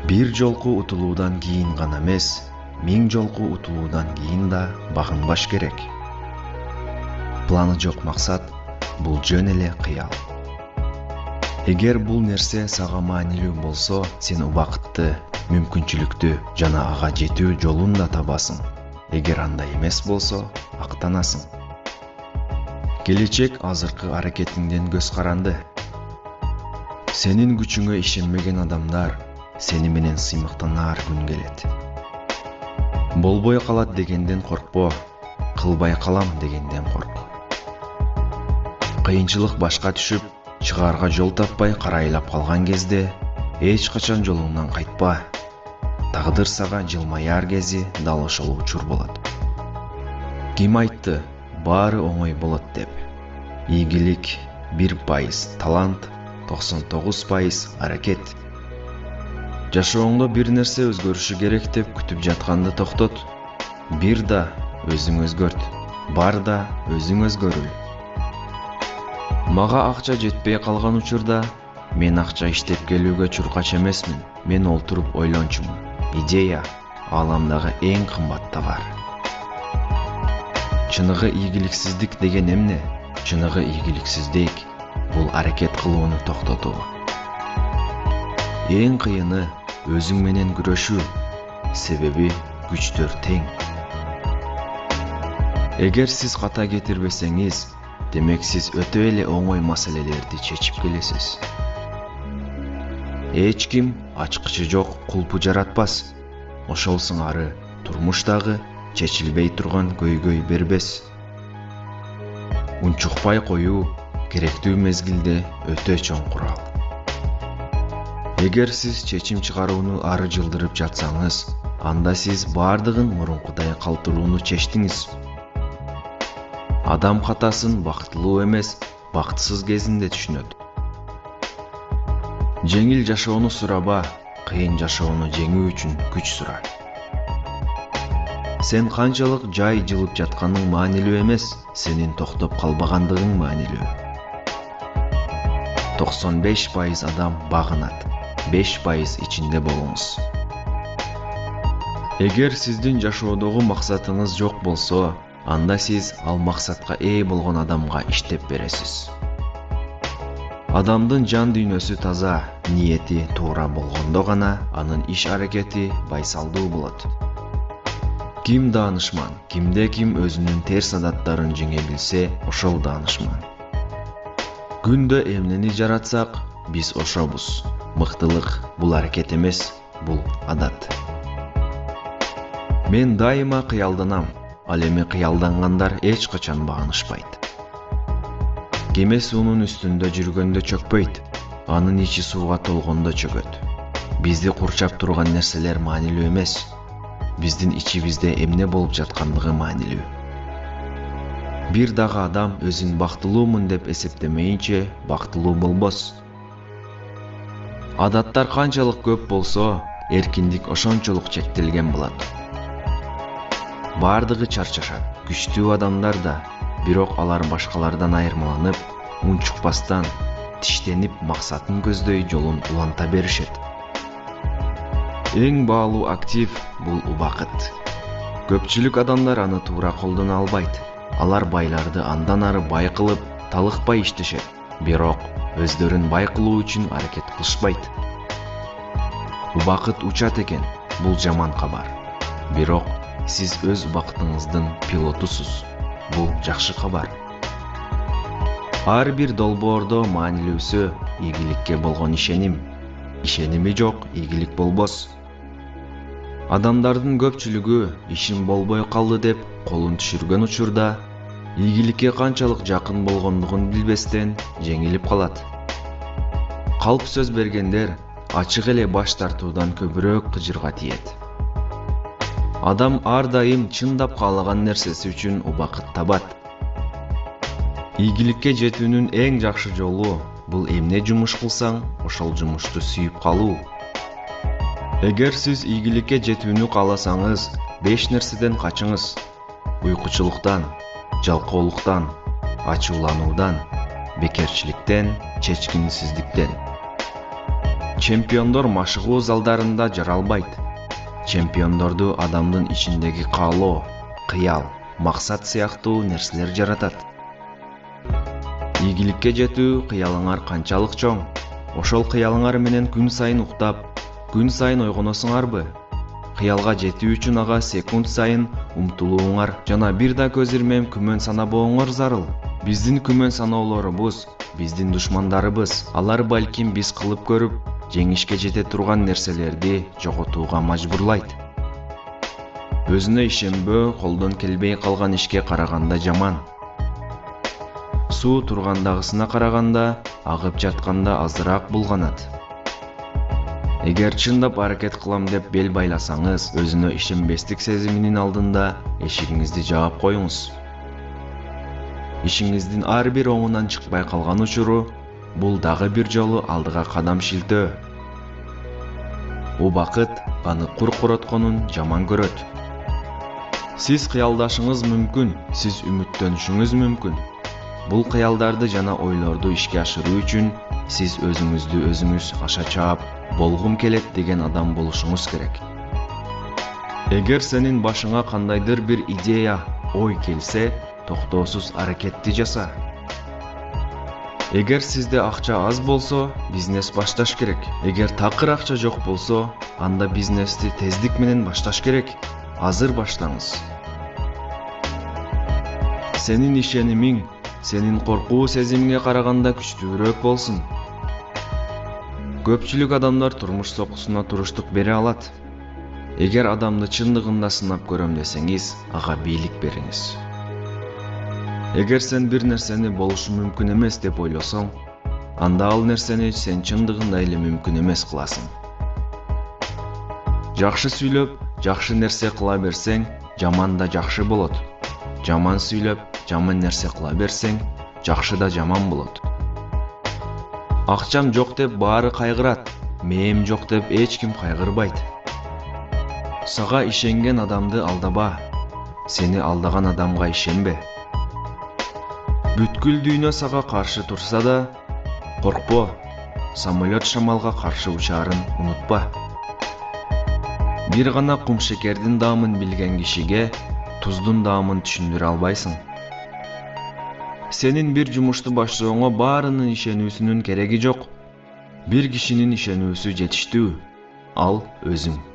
Бир жолку утулуудан кийин гана эмес, 1000 жолку утулуудан кийин да багынбаш керек. Планы жок максат бул жөн эле кыял. Эгер бул нерсе сага маанилүү болсо, сен убакытты, мүмкүнчүлүктү жана ага жетүү жолун да табасың. Эгер андай эмес болсо, актанасың. Келечек азыркы аракетиңден көз каранды. Сенин күчүңө ишенмеген адамдар сени менен сыймыктанаар күн келет. Болбой калат дегенден коркпо, кылбай калам дегенден корк. Кыйынчылык башка түшүп, чыгаарга жол таппай карайлап калган кезде эч качан жолуңдан кайтпа. Тагдыр сага жылмаяр кези дал ошол учур болот. Ким айтты, баары оңой болот деп. Ийгилик 1% талант, 99% аракет. Жашооңдо бир нерсе өзгөрүшү керек деп күтүп жатканды токтот. Бир да өзүң өзгөрт, бар да өзүң өзгөрүл. Мага акча жетпей калган учурда мен акча иштеп келүүгө чуркач эмесмин. Мен олтуруп ойлончумун. Идея ааламдагы эң кымбат товар. Чыныгы ийгиликсиздик деген эмне? Чыныгы ийгиликсиздик бул аракет кылууну токтотуу. Эң кыйыны өзүң менен күрөшүү, себеби күчтөр тең. Эгер сиз ката кетирбесеңиз, демек сиз өтө эле оңой маселелерди чечип келесиз. Эч ким ачкычы жок кулпу жаратпас. Ошол сыңары турмуштагы чечилбей турган көйгөй бербес. Унчукпай коюу керектүү мезгилде өтө чоң курал. Эгер сиз чечим чыгарууну ары жылдырып жатсаңыз, анда сиз бардыгын мурункудай калтырууну чечтиңиз. Адам катасын бактылуу эмес, бактысыз кезинде түшүнөт. Жеңил жашоону сураба, кыйын жашоону жеңүү үчүн күч сура. Сен канчалык жай жылып жатканың маанилүү эмес, сенин токтоп калбагандыгың маанилүү. 95% адам багынат, 5% ичинде болуңуз. Эгер сиздин жашоодогу максатыңыз жок болсо, анда сиз ал максатка ээ болгон адамга иштеп бересиз. Адамдын жан дүйнөсү таза, ниети туура болгондо гана анын иш аракети байсалдуу болот. Ким даанышман, кимде ким өзүнүн терс адаттарын жеңе билсе, ошол даанышман. Күндө эмнени жаратсак, биз ошобуз. Мыктылык бул аракет эмес, бул адат. Мен дайыма кыялданам, ал эми кыялдангандар эч качан багынышпайт. Кеме суунун үстүндө жүргөндө чөкпөйт, анын ичи сууга толгондо чөгөт. Бизди курчап турган нерселер маанилүү эмес, биздин ичибизде эмне болуп жаткандыгы маанилүү. Бир дагы адам өзүн бактылуумун деп эсептемейинче бактылуу болбос. Адаттар канчалык көп болсо, эркиндик ошончолук чектелген болот. Бардыгы чарчашат, күчтүү адамдар да, бирок алар башкалардан айырмаланып, унчукпастан, тиштенип максатын көздөй жолун уланта беришет. Эң баалуу актив бул убакыт. Көпчүлүк адамдар аны туура колдоно албайт. Алар байларды андан ары бай кылып, талыкпай иштешет, бирок өздөрүн бай кылуу үчүн аракет кылышпайт. Убакыт учат экен, бул жаман кабар. Бирок сиз өз убакытыңыздын пилотусуз. Бул жакшы кабар. Ар бир долбоордо маанилүүсү ийгиликке болгон ишеним. Ишеними жок, ийгилик болбос. Адамдардын көпчүлүгү ишим болбой калды деп колун түшүргөн учурда, ийгиликке канчалык жакын болгондугун билбестен жеңилип калат. Калп сөз бергендер ачык эле баш тартуудан көбүрөөк кыжырга тиет. Адам ар дайым чындап каалаган нерсеси үчүн убакыт табат. Ийгиликке жетүүнүн эң жакшы жолу бул эмне жумуш кылсаң, ошол жумушту сүйүп калуу. Эгер сиз ийгиликке жетүүнү кааласаңыз, 5 нерседен качыңыз. Уйкучулуктан, жалкоолуктан, ачуулануудан, бекерчиликтен, чечкинсиздиктен. Чемпиондор машыгуу залдарында жаралбайт. Чемпиондорду адамдын ичиндеги каалоо, кыял, максат сыяктуу нерселер жаратат. Ийгиликке жетүү кыялыңар канчалык чоң? Ошол кыялыңар менен күн сайын уктап, күн сайын ойгоносуңарбы? Кыялга жетүү үчүн ага секунд сайын умтулууңар жана бир да көз ирмем күмөн санабооңор зарыл. Биздин күмөн саноолорубуз, биздин душмандарыбыз. Алар балким биз кылып көрүп, жеңишке жете турган нерселерди жоготууга мажбурлайт. Өзүнө ишенбөө колдон келбей калган ишке караганда жаман. Суу тургандагысына караганда агып жатканда азыраак булганат. Эгер чындап аракет кылам деп бел байласаңыз, өзүнө ишенбестик сезиминин алдында эшигиңизди жаап коюңуз. Ишиңиздин ар бир оңунан чыкпай калган учуру бул дагы бир жолу алдыга кадам шилтөө. Убакыт аны кур коротконун жаман көрөт. Сиз кыялдашыңыз мүмкүн, сиз үмүттөнүшүңүз мүмкүн. Бул кыялдарды жана ойлорду ишке ашыруу үчүн сиз өзүңүздү өзүңүз аша чаап, болгум келет деген адам болушуңуз керек. Эгер сенин башыңа кандайдыр бир идея, ой келсе, токтоосуз аракетти жаса. Эгер сизде акча аз болсо, бизнес башташ керек. Эгер такыр акча жок болсо, анда бизнести тездик менен башташ керек. Азыр баштаңыз. Сенин ишенимиң, сенин коркуу сезимиңе караганда күчтүүрөөк болсун. Көпчүлүк адамдар турмуш сокусуна туруштук бере алат. Эгер адамды чындыгында сынап көрөм десеңиз, ага бийлик бериңиз. Эгер сен бир нерсени болушу мүмкүн эмес деп ойлосоң, анда ал нерсени сен чындыгында эле мүмкүн эмес кыласың. Жакшы сүйлөп, жакшы нерсе кыла берсең, жаман да жакшы болот. Жаман сүйлөп, жаман нерсе кыла берсең, жакшы да жаман болот. Акчам жок деп баары кайгырат, мээм жок деп эч ким кайгырбайт. Сага ишенген адамды алдаба, сени алдаган адамга ишенбе. Бүткүл дүйнө сага каршы турса да, коркпо, самолет шамалга каршы учаарын унутпа. Бир гана кумшекердин даамын билген кишиге туздун даамын түшүндүрө албайсың. Сенин бир жумушту баштооңо баарынын ишенүүсүнүн кереги жок. Бир кишинин ишенүүсү жетиштүү. Ал өзүң.